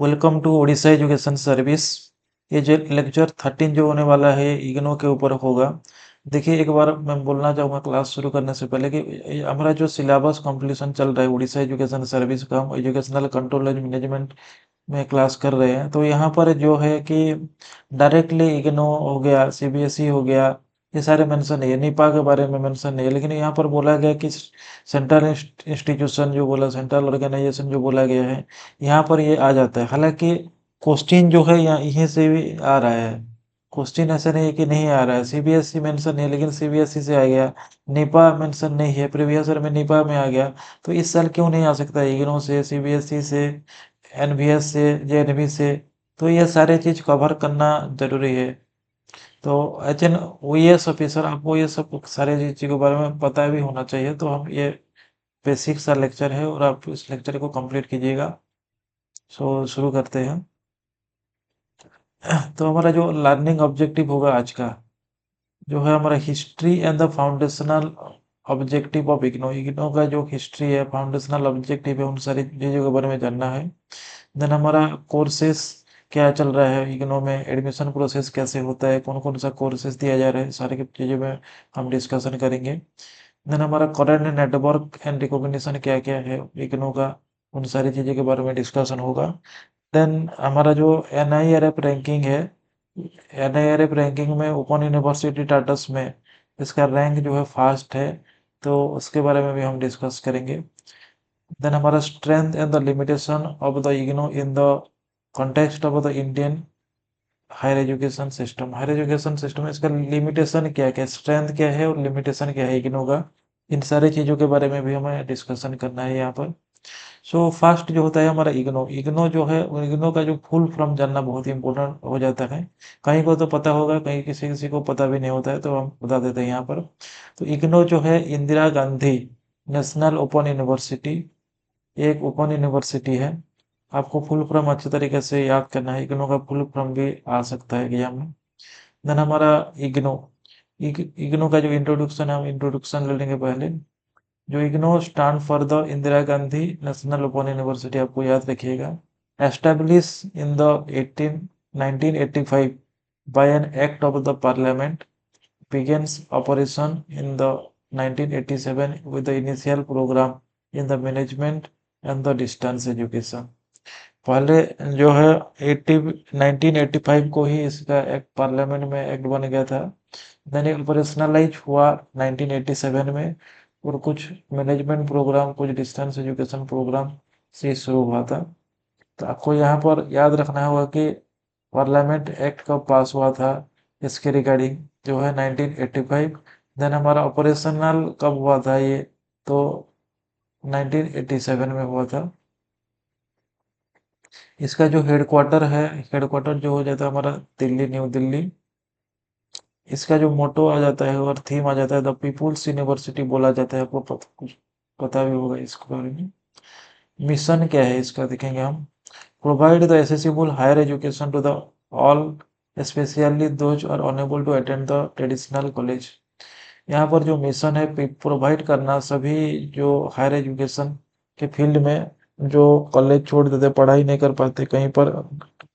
Welcome to Odisha education service. ये जो lecture 13 जो होने वाला है इग्नो के ऊपर होगा। देखिए, एक बार मैं बोलना चाहूँगा क्लास शुरू करने से पहले कि हमारा जो सिलेबस कंप्लीशन चल रहा है उड़ीसा एजुकेशन सर्विस का, हम एजुकेशनल कंट्रोल एंड मैनेजमेंट में क्लास कर रहे हैं। तो यहाँ पर जो है कि डायरेक्टली इग्नो हो गया, सीबीएसई हो गया, ये सारे मेंशन नहीं है। निपा के बारे में मेंशन नहीं है, लेकिन यहाँ पर बोला गया कि सेंट्रल इंस्टीट्यूशन जो बोला, सेंट्रल ऑर्गेनाइजेशन जो बोला गया है, यहाँ पर ये आ जाता है। हालांकि क्वेश्चन जो है यहाँ यहीं से भी आ रहा है। क्वेश्चन ऐसा नहीं है कि नहीं आ रहा है। सीबीएसई मेंशन है, लेकिन सीबीएसई से आ गया। निपा मेंशन नहीं है, प्रीवियस ईयर में निपा में आ गया। तो इस साल क्यों नहीं आ सकता इग्नो से, सीबीएसई से, एनवीएस से, जेएनवी से? तो ये सारे चीज कवर करना जरूरी है। तो एच एन ओएस ऑफिसर, आपको ये सब सारे चीज़ों के बारे में पता भी होना चाहिए। तो हम ये बेसिक सा लेक्चर है और आप इस लेक्चर को कंप्लीट कीजिएगा। सो शुरू करते हैं। तो हमारा जो लर्निंग ऑब्जेक्टिव होगा आज का, जो है हमारा history and the foundational objective of IGNOU. IGNOU का जो हिस्ट्री है, फाउंडेशनल ऑब्जेक्टिव है, उन सारी चीज़ों के बारे में जानना है। देन हमारा कोर्सेस क्या चल रहा है इग्नो में, एडमिशन प्रोसेस कैसे होता है, कौन कौन सा कोर्सेज दिया जा रहा है, सारी की चीज़ों में हम डिस्कशन करेंगे। देन हमारा करंट नेटवर्क एंड रिकॉग्निशन क्या क्या है इग्नो का, उन सारी चीज़ों के बारे में डिस्कशन होगा। देन हमारा जो एनआईआरएफ रैंकिंग है, एनआईआरएफ रैंकिंग में ओपन यूनिवर्सिटी टाटस में इसका रैंक जो है फास्ट है, तो उसके बारे में भी हम डिस्कस करेंगे। देन हमारा strength and the limitation of the IGNOU in the context of the Indian higher education system. Higher education system में इसका लिमिटेशन क्या क्या, स्ट्रेंथ क्या है और लिमिटेशन क्या है इग्नो का, इन सारी चीज़ों के बारे में भी हमें डिस्कशन करना है यहाँ पर। सो फर्स्ट जो होता है हमारा इग्नो। इग्नो जो है, इग्नो का जो फुल फॉर्म जानना बहुत ही इंपॉर्टेंट हो जाता है। कहीं को तो पता होगा, कहीं किसी किसी को पता भी नहीं होता है, तो हम बता देते हैं यहाँ पर। तो इग्नो जो है Indira Gandhi National Open university, एक ओपन यूनिवर्सिटी है। आपको फुल फॉर्म अच्छे तरीके से याद करना है, इग्नो का फुल फॉर्म भी आ सकता है एग्जाम में। देन हमारा इग्नो, इग्नो का जो इंट्रोडक्शन है, हम इंट्रोडक्शन ले लेंगे पहले। जो IGNOU stand for the Indira Gandhi National Open University, आपको याद रखिएगा। Establish in the 1985 by an act of the parliament, begins operation in the 1987 with the initial program in the management and the distance education। पहले जो है 1985 को ही इसका एक पार्लियामेंट में एक्ट बन गया था। देन ऑपरेशनलाइज हुआ 1987 में, और कुछ मैनेजमेंट प्रोग्राम, कुछ डिस्टेंस एजुकेशन प्रोग्राम से शुरू हुआ था। तो आपको यहाँ पर याद रखना होगा कि पार्लियामेंट एक्ट कब पास हुआ था, इसके रिगार्डिंग जो है 1985। देन हमारा ऑपरेशनल कब हुआ था ये, तो 1987 में हुआ था। इसका जो हेडक्वार्टर है, हेडक्वार्टर जो हो जाता है हमारा दिल्ली, न्यू दिल्ली। इसका जो मोटो आ जाता है और थीम आ जाता है, द पीपुल्स यूनिवर्सिटी बोला जाता है। आपको कुछ पता भी होगा इसके बारे में। मिशन क्या है इसका देखेंगे हम। Provide the accessible higher education to the all, especially those are unable to attend the traditional college। यहाँ पर जो मिशन है प्रोवाइड करना, सभी जो हायर एजुकेशन के फील्ड में जो कॉलेज छोड़ देते, पढ़ाई नहीं कर पाते, कहीं पर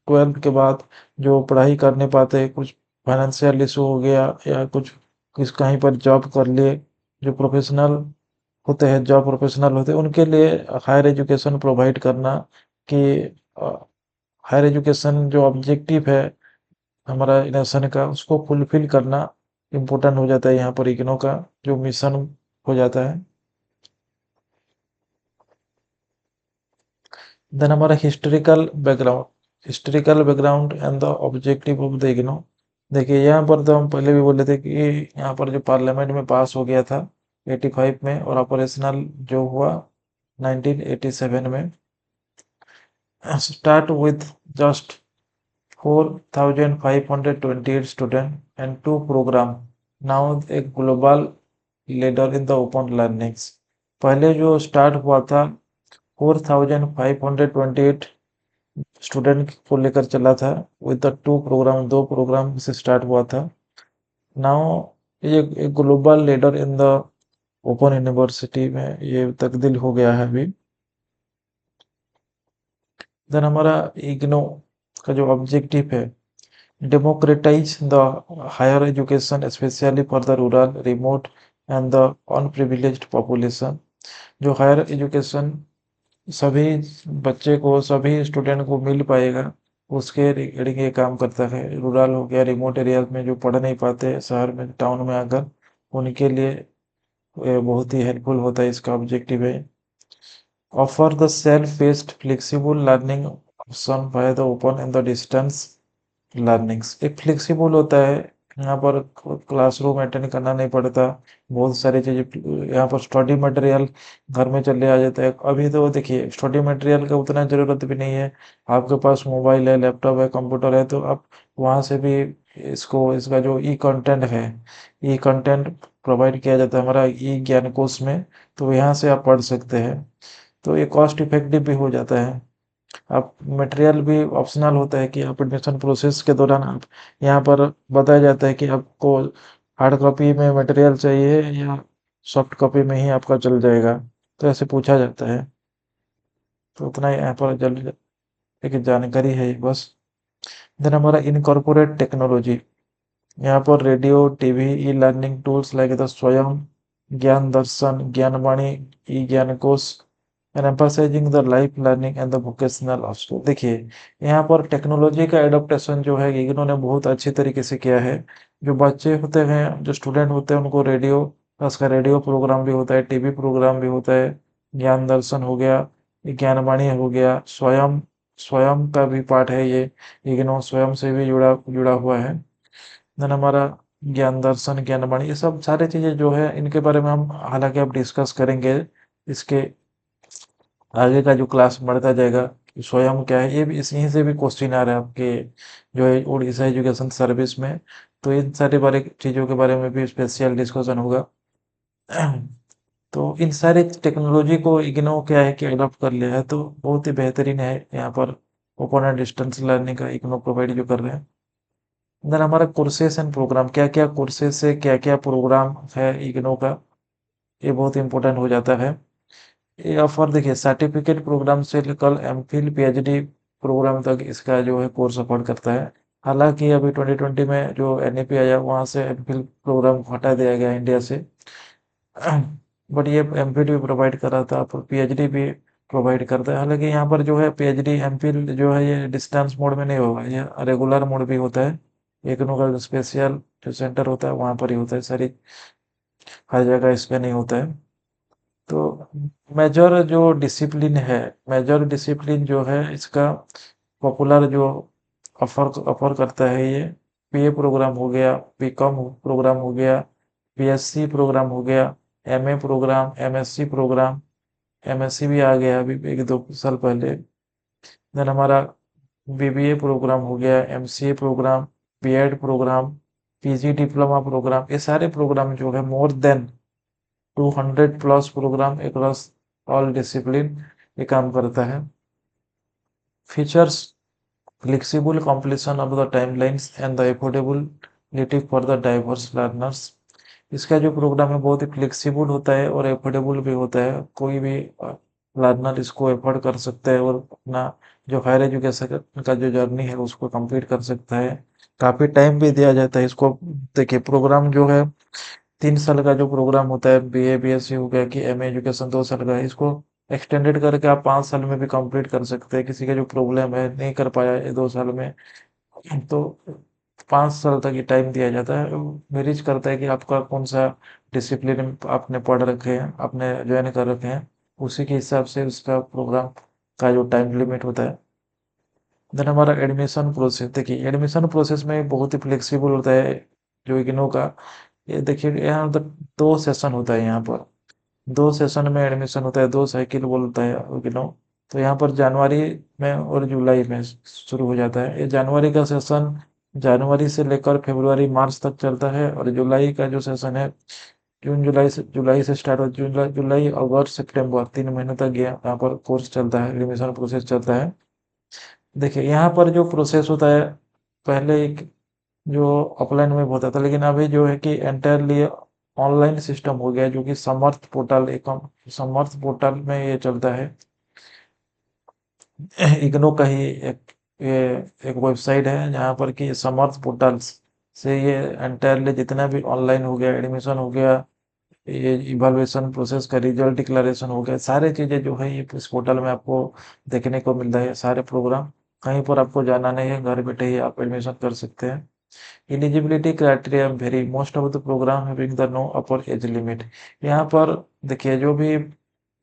12th के बाद जो पढ़ाई कर नहीं पाते, कुछ फाइनेंशियल इशू हो गया या कुछ किस कहीं पर जॉब कर लिए, जो प्रोफेशनल होते हैं, जॉब प्रोफेशनल होते हैं, उनके लिए हायर एजुकेशन प्रोवाइड करना। कि हायर एजुकेशन जो ऑब्जेक्टिव है हमारा नेशन का, उसको फुलफिल करना इम्पोर्टेंट हो जाता है यहाँ पर इग्नो का जो मिशन हो जाता है। देन हमारा historical background and the objective of the IGNOU. देखिए, यहाँ पर तो हम पहले भी बोले थे कि यहाँ पर जो पार्लियामेंट में पास हो गया था 85 में, और ऑपरेशनल जो हुआ 1987 में। Start with just 4,528 students and two program, now a global leader in the open learnings। पहले जो स्टार्ट हुआ था 4,528 स्टूडेंट को लेकर चला था, विद द टू प्रोग्राम, दो प्रोग्राम से स्टार्ट हुआ था। नाउ ये global leader in the open university में ये तब्दील हो गया है अभी। देन हमारा इग्नो का जो ऑब्जेक्टिव है, democratize the higher education specially for the rural, remote and the unprivileged population. जो हायर एजुकेशन सभी बच्चे को, सभी स्टूडेंट को मिल पाएगा, उसके रिगार्डिंग ये काम करता है। रूरल हो गया, रिमोट एरियाज में जो पढ़ नहीं पाते शहर में, टाउन में आकर, उनके लिए ये बहुत ही हेल्पफुल होता है। इसका ऑब्जेक्टिव है offer the self based flexible learning option by the open and the distance learnings. एक फ्लेक्सिबल होता है, यहाँ पर क्लासरूम अटेंड करना नहीं पड़ता, बहुत सारी चीज़ें यहाँ पर स्टडी मटेरियल घर में चले आ जाता है। अभी तो देखिए स्टडी मटेरियल का उतना ज़रूरत भी नहीं है, आपके पास मोबाइल है, लैपटॉप है, कंप्यूटर है, तो आप वहाँ से भी इसको, इसका जो ई कंटेंट है, ई कंटेंट प्रोवाइड किया जाता है हमारा ई ज्ञान कोश में, तो यहाँ से आप पढ़ सकते हैं। तो ये कॉस्ट इफेक्टिव भी हो जाता है। आप मटेरियल भी ऑप्शनल होता है कि आप एडमिशन प्रोसेस के दौरान आप यहाँ पर बताया जाता है कि आपको हार्ड कॉपी में मटेरियल चाहिए या सॉफ्ट कॉपी में ही आपका चल जाएगा, तो ऐसे पूछा जाता है। तो उतना ही यहाँ पर जल्द एक जानकारी है ये बस। देन हमारा इनकॉर्पोरेट टेक्नोलॉजी, यहाँ पर radio, TV, e learning tools like the स्वयं, ज्ञान दर्शन, ज्ञानवाणी, ई ज्ञान कोश and emphasising the life learning and the vocational also. देखिए यहाँ पर टेक्नोलॉजी का एडोप्टेशन जो है इन्होंने बहुत अच्छी तरीके से किया है। जो बच्चे होते हैं, जो स्टूडेंट होते हैं, उनको रेडियो, उसका रेडियो प्रोग्राम भी होता है, टीवी प्रोग्राम भी होता है, ज्ञान दर्शन हो गया, ज्ञानवाणी हो गया, स्वयं, स्वयं का भी पार्ट है ये, इग्नो स्वयं से भी जुड़ा जुड़ा हुआ है। देन हमारा ज्ञान दर्शन, ज्ञानवाणी, ये सब सारी चीज़ें जो है इनके बारे में हम हालांकि अब डिस्कस करेंगे इसके आगे का जो क्लास बढ़ता जाएगा कि स्वयं क्या है। ये भी इसी से भी क्वेश्चन आ रहा है आपके जो है उड़ीसा एजुकेशन सर्विस में, तो इन सारी बारे चीज़ों के बारे में भी स्पेशल डिस्कशन होगा। तो इन सारे टेक्नोलॉजी को इग्नो क्या है कि अडॉप्ट कर लिया है, तो बहुत ही बेहतरीन है यहाँ पर ओपन एंड डिस्टेंस लर्निंग का इग्नो प्रोवाइड जो कर रहे हैं। देन हमारा कोर्सेस एंड प्रोग्राम, क्या क्या कोर्सेस है, क्या क्या प्रोग्राम है इग्नो का, ये बहुत इंपॉर्टेंट हो जाता है। ये ऑफर देखिए सर्टिफिकेट प्रोग्राम से लेकर एमफिल पीएचडी प्रोग्राम तक इसका जो है कोर्स अफोर्ड करता है। हालांकि अभी 2020 में जो एनईपी आया वहाँ से एमफिल प्रोग्राम हटा दिया गया इंडिया से, बट ये एमफिल भी प्रोवाइड कर रहा था, और पीएचडी भी प्रोवाइड करता है। हालांकि यहाँ पर जो है पीएचडी एमफिल जो है ये डिस्टेंस मोड में नहीं होगा, ये रेगुलर मोड भी होता है। एक का स्पेशल जो सेंटर होता है वहाँ पर ही होता है, सारी हर जगह इसमें नहीं होता है। तो मेजर जो डिसिप्लिन है, मेजर डिसिप्लिन जो है इसका पॉपुलर जो ऑफर ऑफर करता है ये पीए प्रोग्राम हो गया, बीकॉम प्रोग्राम हो गया, बीएससी प्रोग्राम हो गया, MA programme, MSc programme, MSc भी आ गया अभी एक दो साल पहले। देन हमारा बीबीए प्रोग्राम हो गया, MCA programme, BEd programme, PG diploma programme, ये सारे प्रोग्राम जो है more than 200 plus programme across all discipline ये काम करता है। Features flexible completion of the timelines and the affordability for the diverse learners। इसका जो प्रोग्राम है बहुत ही फ्लेक्सिबल होता है और एफोर्डेबल भी होता है, कोई भी लर्नर इसको एफोर्ड कर सकता है और अपना जो हायर एजुकेशन का जो जर्नी है उसको कंप्लीट कर सकता है। काफ़ी टाइम भी दिया जाता है इसको। देखिए प्रोग्राम जो है 3 साल का जो प्रोग्राम होता है, बीए बीएससी हो गया कि एमए एजुकेशन 2 साल का है, इसको एक्सटेंडेड करके आप 5 साल में भी कंप्लीट कर सकते हैं। किसी का जो प्रॉब्लम है नहीं कर पाया ये 2 साल में, तो 5 साल तक ये टाइम दिया जाता है। मेरिज करता है कि आपका कौन सा डिसिप्लिन आपने पढ़ रखे हैं, आपने ज्वाइन कर रखे हैं, उसी के हिसाब से उसका प्रोग्राम का जो टाइम लिमिट होता है। देन हमारा एडमिशन प्रोसेस, देखिए एडमिशन प्रोसेस में बहुत ही फ्लेक्सिबल होता है जो इग्नो का। ये देखिए यहाँ तो 2 सेशन होता है, यहाँ पर 2 सेशन में एडमिशन होता है, 2 साइकिल बोलता है इग्नो। तो यहाँ पर जनवरी में और जुलाई में शुरू हो जाता है। ये जनवरी का सेशन जनवरी से लेकर फरवरी मार्च तक चलता है, और जुलाई का जो सेशन है जुलाई से स्टार्ट हो, जुलाई अगस्त सितंबर 3 महीने तक ये यहाँ पर कोर्स चलता है, एडमिशन प्रोसेस चलता है। देखिए यहाँ पर जो प्रोसेस होता है, पहले एक जो ऑफलाइन में होता था, लेकिन अभी जो है कि एंटायरली ऑनलाइन सिस्टम हो गया, जो कि समर्थ पोर्टल, एक समर्थ पोर्टल में ये चलता है। इग्नू का ही एक वेबसाइट है जहाँ पर कि समर्थ पोर्टल्स से ये एंटायरली जितना भी ऑनलाइन हो गया, एडमिशन हो गया, ये इवैल्यूएशन प्रोसेस का रिजल्ट डिक्लेरेशन हो गया, सारी चीज़ें जो है ये इस पोर्टल में आपको देखने को मिल रहा है। सारे प्रोग्राम कहीं पर आपको जाना नहीं है, घर बैठे ही आप एडमिशन कर सकते हैं। Eligibility criteria very most of the programme having the no upper age limit. यहाँ पर देखिए जो भी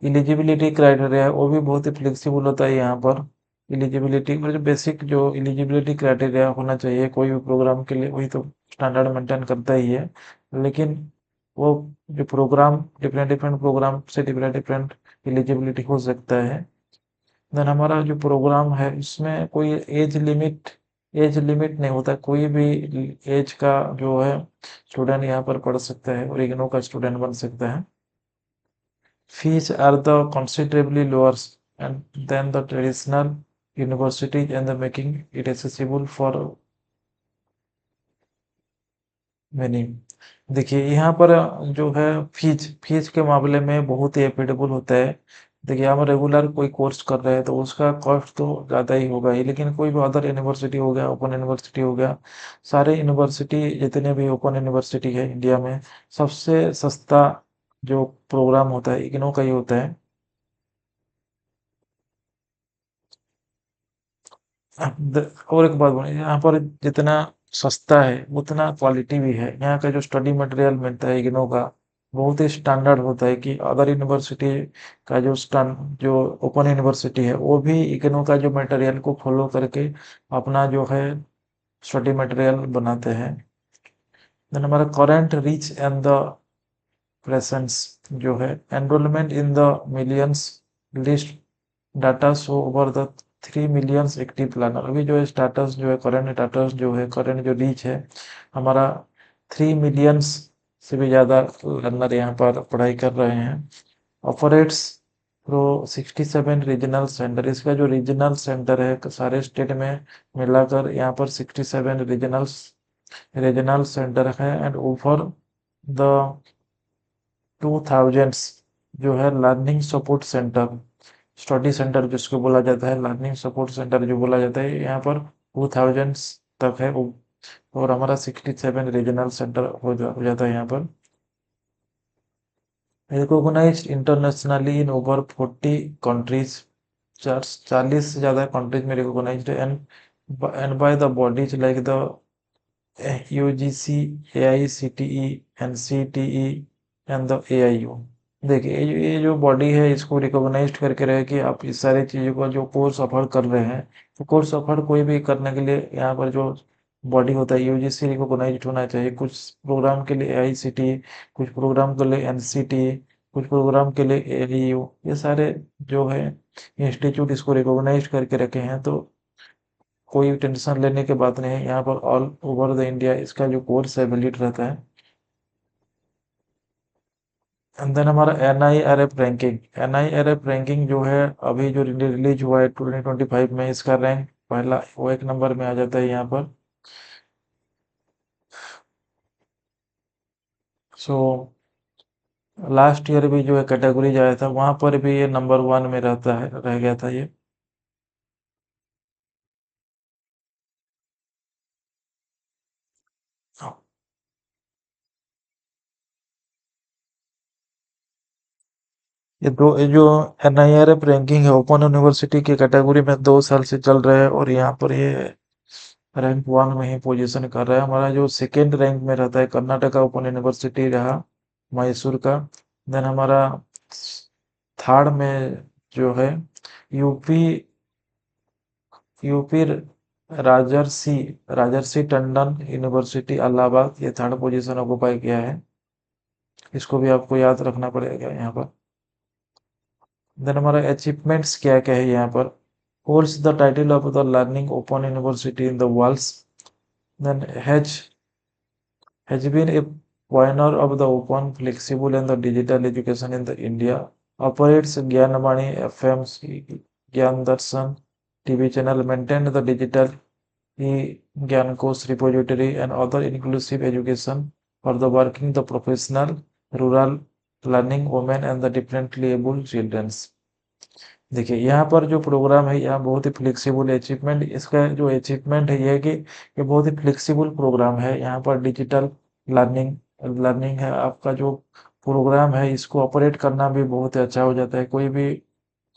एलिजिबिलिटी क्राइटेरिया है वो भी बहुत ही फ्लेक्सिबल होता है। यहाँ पर एलिजिबिलिटी जो बेसिक जो एलिजिबिलिटी क्राइटेरिया होना चाहिए कोई भी प्रोग्राम के लिए वही तो स्टैंडर्ड मेंटेन करता ही है, लेकिन वो जो प्रोग्राम डिफरेंट डिफरेंट प्रोग्राम से डिफरेंट डिफरेंट एलिजिबिलिटी हो सकता है। देन हमारा जो प्रोग्राम है इसमें कोई एज लिमिट नहीं होता, कोई भी एज का जो है स्टूडेंट यहाँ पर पढ़ सकता है और इग्नू का स्टूडेंट बन सकता है। Fees are the considerably lower and than the traditional universities and the making it accessible for many। देखिए यहाँ पर जो है फीस फीस के मामले में बहुत ही एफोर्डेबल होता है। देखिए हम रेगुलर कोई कोर्स कर रहे हैं तो उसका कॉस्ट तो ज़्यादा ही होगा ही, लेकिन कोई भी अदर यूनिवर्सिटी हो गया, ओपन यूनिवर्सिटी हो गया, सारे यूनिवर्सिटी जितने भी ओपन यूनिवर्सिटी है इंडिया में सबसे सस्ता जो प्रोग्राम होता है इग्नू का ही होता है। और एक बात बोलिए, यहाँ पर जितना सस्ता है उतना क्वालिटी भी है। यहाँ का जो स्टडी मटेरियल मिलता है इग्नू का बहुत ही स्टैंडर्ड होता है कि अदर यूनिवर्सिटी का जो जो ओपन यूनिवर्सिटी है वो भी इग्नू का जो मटेरियल को फॉलो करके अपना जो है स्टडी मटेरियल बनाते हैं। देन हमारा current reach and the presence जो है enrolment in the millions list data show over the 3 millions active planner. अभी जो है स्टाटस जो है करंट स्टाटस जो है करंट जो रीच है हमारा 3 मिलियंस से भी ज़्यादा लर्नर यहाँ पर पढ़ाई कर रहे हैं। ऑपरेट्स प्रो 67 रीजनल सेंटर, इसका जो रीजनल सेंटर है सारे स्टेट में मिलाकर यहाँ पर 67 रीजनल सेंटर है एंड ओवर द 2000 जो है learning support centre, study centre जिसको बोला जाता है, लर्निंग सपोर्ट सेंटर जो बोला जाता है यहाँ पर 2000 तक है और हमारा 67 रीजनल सेंटर हो जाता है यहाँ पर। Recognized internationally in over 40 countries, 40 से ज़्यादा कंट्रीज में रिकॉग्नाइज्ड है and by the bodies like the UGC, AICTE, NCTE and the AIU. देखिए ये जो बॉडी है इसको रिकॉग्नाइज्ड करके रहे कि आप इस सारी चीज़ों का जो कोर्स ऑफर कर रहे हैं, तो कोर्स ऑफर कोई भी करने के लिए यहाँ पर जो बॉडी होता है यूजीसी रिकॉग्नाइज्ड होना चाहिए। कुछ प्रोग्राम के लिए एआईसीटीई, कुछ प्रोग्राम के लिए एनसीटीई, कुछ प्रोग्राम के लिए एआईयू, ये सारे जो है इंस्टीट्यूट इसको रिकॉग्नाइज्ड करके रखे हैं, तो कोई टेंशन लेने की बात नहीं है। यहाँ पर ऑल ओवर द इंडिया इसका जो कोर्स है वैलिड रहता है। एंड देन हमारा N I R F ranking जो है अभी जो रिलीज हुआ है 2025 में, इसका रैंक पहला वो 1 नंबर में आ जाता है यहाँ पर। सो लास्ट ईयर भी जो है कैटेगरी आया था वहां पर भी ये नंबर 1 में रहता है, रह गया था ये। ये जो NIRF रैंकिंग है ओपन यूनिवर्सिटी की कैटेगरी में 2 साल से चल रहा है और यहाँ पर ये रैंक 1 में ही पोजीशन कर रहा है। हमारा जो सेकेंड रैंक में रहता है कर्नाटका ओपन यूनिवर्सिटी रहा, मैसूर का। देन हमारा थर्ड में जो है यूपी यूपी राजर्षि राजर्षि टंडन यूनिवर्सिटी इलाहाबाद, ये थर्ड पोजीशन ऑक्युपाई किया है। इसको भी आपको याद रखना पड़ेगा यहाँ पर। देन हमारा अचीवमेंट्स क्या क्या है यहाँ पर, holds the title of the learning open university in the world. Then has been a pioneer of the open, flexible and the digital education in the India. Operates Gyanamani FM, Gyan Darshan TV channel, maintained the digital e-Gyankos repository and other inclusive education for the working, the professional, rural, learning women and the differently able children। देखिए यहाँ पर जो programme है यहाँ बहुत ही flexible achievement, इसका जो achievement है ये है कि ये बहुत ही फ्लेक्सिबल प्रोग्राम है। यहाँ पर डिजिटल लर्निंग लर्निंग है, आपका जो प्रोग्राम है इसको ऑपरेट करना भी बहुत ही अच्छा हो जाता है। कोई भी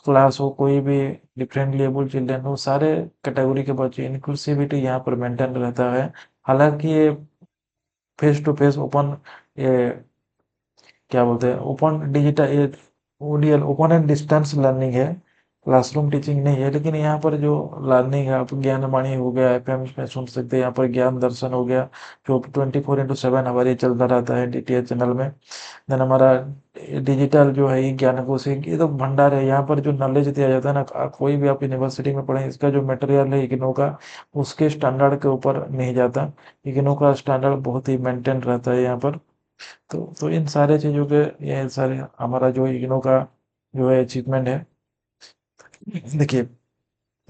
क्लास हो, कोई भी डिफरेंट लेबल चिल्ड्रन हो, सारे कैटेगरी के बच्चे, इंक्लूसिविटी यहाँ पर मेंटेन रहता है। हालांकि ये फेस टू फेस ओपन, ये क्या बोलते हैं, ओपन डिजिटल, ये ODL open and distance learning है, क्लासरूम टीचिंग नहीं है। लेकिन यहाँ पर जो लर्निंग है, आप ज्ञानवाणी हो गया, एफएम में सुन सकते हैं, यहाँ पर ज्ञान दर्शन हो गया जो 24/7 हमारे चलता रहता है डीटीएच चैनल में। देन हमारा डिजिटल जो है ये ज्ञान कोश, ये तो भंडार है। यहाँ पर जो नॉलेज दिया जाता है ना, कोई भी आप यूनिवर्सिटी में पढ़ें, इसका जो मटेरियल है इग्नू का, उसके स्टैंडर्ड के ऊपर नहीं जाता। इग्नू का स्टैंडर्ड बहुत ही मेंटेन रहता है यहाँ पर। तो इन सारे चीज़ों के, ये सारे हमारा जो इग्नू का जो है अचीवमेंट है। देखिए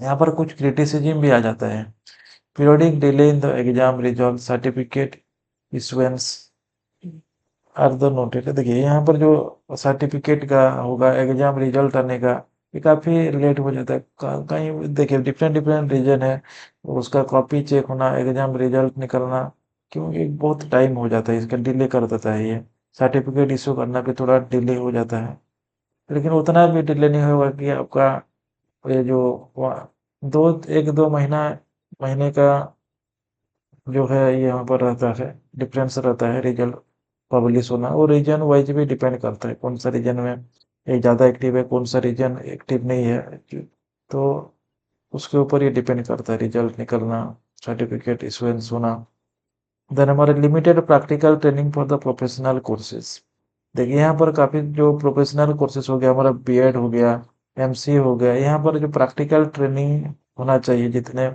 यहाँ पर कुछ क्रिटिसिज्म भी आ जाता है। Periodic delay in the exam result, certificate issuance are the noted. देखिए यहाँ पर जो सर्टिफिकेट का होगा, एग्जाम रिजल्ट आने का, ये काफ़ी लेट हो जाता है। कहीं देखिए डिफरेंट डिफरेंट रीजन है, उसका कॉपी चेक होना, एग्जाम रिजल्ट निकलना, क्योंकि बहुत टाइम हो जाता है, इसका डिले कर देता है ये। सर्टिफिकेट इशू करना भी थोड़ा डिले हो जाता है, लेकिन उतना भी डिले नहीं होगा कि आपका ये जो दो, एक दो महीने का जो है ये यहाँ पर रहता है, डिफरेंस रहता है रिजल्ट पब्लिश होना। और रीजन वाइज भी डिपेंड करता है, कौन सा रीजन में ये ज़्यादा एक्टिव है, कौन सा रीजन एक्टिव नहीं है। तो उसके ऊपर ये डिपेंड करता है रिजल्ट निकलना, सर्टिफिकेट इशुएंस होना। देन हमारे limited practical training for the professional courses. देखिए यहाँ पर काफ़ी जो प्रोफेशनल कोर्सेज हो गया, हमारा बीएड हो गया, एमसी हो गया, यहाँ पर जो प्रैक्टिकल ट्रेनिंग होना चाहिए, जितने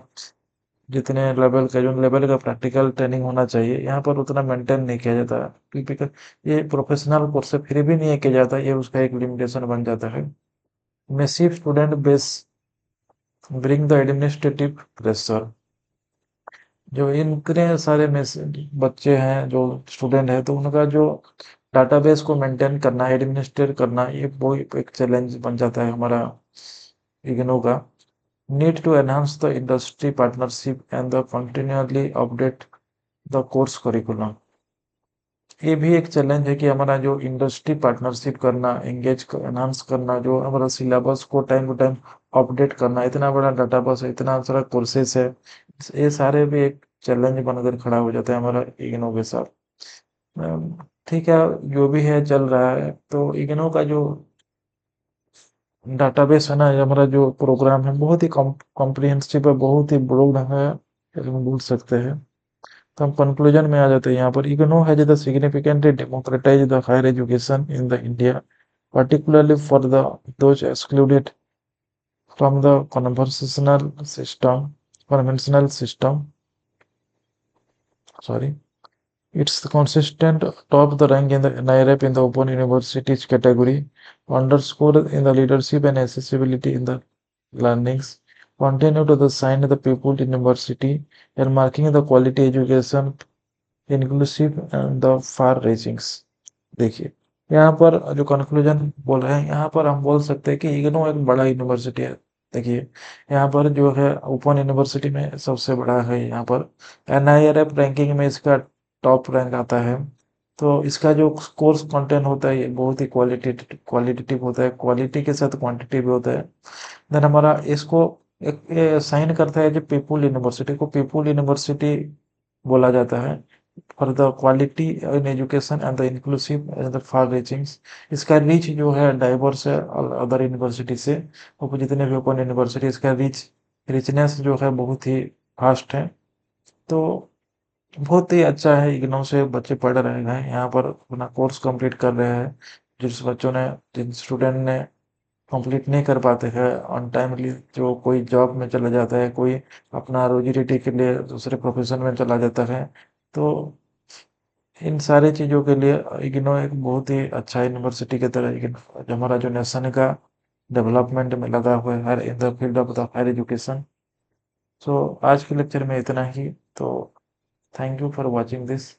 जितने लेवल का, जो लेवल का प्रैक्टिकल ट्रेनिंग होना चाहिए, यहाँ पर उतना मेंटेन नहीं किया जाता। क्योंकि ये प्रोफेशनल कोर्स से फिर भी नहीं किया जाता, ये उसका एक लिमिटेशन बन जाता है। Massive student base bring the administrative pressure. जो इतने सारे बच्चे हैं, जो स्टूडेंट हैं, तो उनका जो डाटाबेस को मेंटेन करना, एडमिनिस्ट्रेट करना, ये वो एक चैलेंज बन जाता है हमारा इग्नू का। Need to enhance the industry partnership and the continually update the course curriculum. ये भी एक चैलेंज है कि हमारा जो इंडस्ट्री पार्टनरशिप करना, एंगेज एनहांस करना, जो हमारा सिलेबस को टाइम टू टाइम अपडेट करना, इतना बड़ा डाटाबेस है, इतना सारा कोर्सेस है, ये सारे भी एक चैलेंज बनकर खड़ा हो जाता है हमारा इग्नू के साथ। ठीक है, जो भी है चल रहा है। तो इग्नू का जो डाटाबेस है ना, ये हमारा जो प्रोग्राम है बहुत ही कॉम्प्रिहेंसिव है, बहुत ही ब्रॉड है, हम बोल सकते हैं। तो हम कंक्लूजन में आ जाते हैं यहाँ पर। IGNOU has the significantly democratize the higher education in the India, particularly for the those excluded from the conventional system. Sorry, it's consistent top the rank in the NIREP in the Open Universities category, underscore in the leadership and accessibility in the learnings, continue to the sign the people university and marking the quality education inclusive and the far reachings. देखिए यहाँ पर जो conclusion बोल रहे हैं, यहाँ पर हम बोल सकते हैं कि इग्नू एक बड़ा यूनिवर्सिटी है। देखिए यहाँ पर जो है ओपन यूनिवर्सिटी में सबसे बड़ा है। यहाँ पर एनआईआरएफ रैंकिंग में इसका टॉप रैंक आता है। तो इसका जो कोर्स कंटेंट होता है ये बहुत ही क्वालिटेटिव होता है, क्वालिटी के साथ क्वांटिटी भी होता है। देन हमारा इसको एक साइन करता है, जो पीपुल यूनिवर्सिटी को पीपुल यूनिवर्सिटी बोला जाता है, for the quality in education and the inclusive and the far reachings. इसका रीच जो है डाइवर्स है अदर यूनिवर्सिटी से, वो जितने भी ओपन यूनिवर्सिटी, इसका रिचनेस जो है बहुत ही फास्ट है। तो बहुत ही अच्छा है, इग्नू से बच्चे पढ़ रहे हैं, यहाँ पर अपना कोर्स कंप्लीट कर रहे हैं। जिन स्टूडेंट ने कंप्लीट नहीं कर पाते हैं ऑन टाइमली, जो कोई जॉब में चला जाता है, कोई अपना रोजी रोटी के लिए दूसरे प्रोफेशन में चला जाता है, तो इन सारी चीज़ों के लिए इग्नू एक बहुत ही अच्छा यूनिवर्सिटी की तरह, हमारा जो नेशन का डेवलपमेंट में लगा हुआ है हर in the field of the higher education. So आज के लेक्चर में इतना ही। तो thank you for watching this.